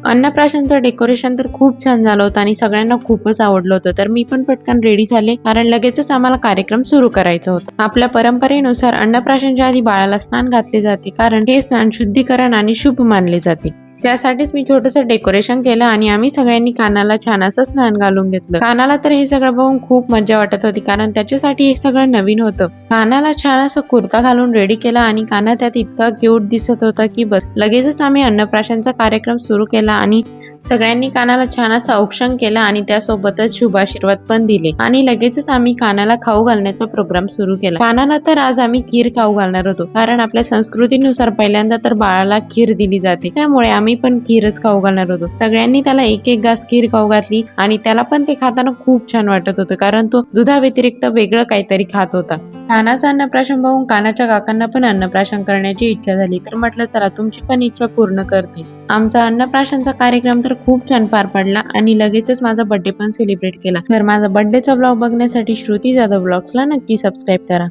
अन्नप्राशनचं decoration तर खूप छान झालं होतं आणि सगळ्यांना खूपच आवडलं होतं। तर मी पण पटकन रेडी झाले कारण लगेचच आम्हाला कार्यक्रम सुरू करायचा होता। आपल्या परंपरेनुसार अन्नप्राशनच्या आधी बाळाला स्नान घातले जाते कारण हे स्नान शुद्धीकरण आणि शुभ मानले जाते। त्यासाठीच मी छोटंसं डेकोरेशन केलं आणि आम्ही सगळ्यांनी कानाला छान असं स्नान घालून घेतलं। कानाला तर हे सगळं बघून खूप मजा वाटत होती कारण त्याच्यासाठी हे सगळं नवीन होतं। कानाला छान असं कुर्ता घालून रेडी केला आणि काना त्यात इतका क्यूट दिसत होता की बस। लगेचच आम्ही अन्नप्राशनचा कार्यक्रम सुरू केला आणि सगळ्यांनी कानाला छान असं औक्षण केलं आणि त्यासोबतच शुभाशीर्वाद पण दिले आणि लगेचच आम्ही कानाला खाऊ घालण्याचा प्रोग्राम सुरू केला। कानाला तर आज आम्ही खीर खाऊ घालणार होतो कारण आपल्या संस्कृतीनुसार पहिल्यांदा तर बाळाला खीर दिली जाते, त्यामुळे आम्ही पण खीरच खाऊ घालणार होतो। सगळ्यांनी त्याला एक एक घास खीर खाऊ घातली आणि त्याला पण ते खाताना खूप छान वाटत होतं कारण तो दुधा व्यतिरिक्त वेगळं काहीतरी खात होता। कानाचं अन्नप्राशन बघून कानाच्या काकांना पण अन्नप्राशन करण्याची इच्छा झाली, तर म्हटलं चला तुमची पण इच्छा पूर्ण करते। आमचा अन्नप्राशनचा कार्यक्रम तर खूप छान पार पडला आणि लगेचच माझा बर्थडे पण सेलिब्रेट केला। तर माझा बर्थडेचा ब्लॉग बघण्यासाठी श्रुती जाधव ब्लॉग्सला नक्की सबस्क्राईब करा।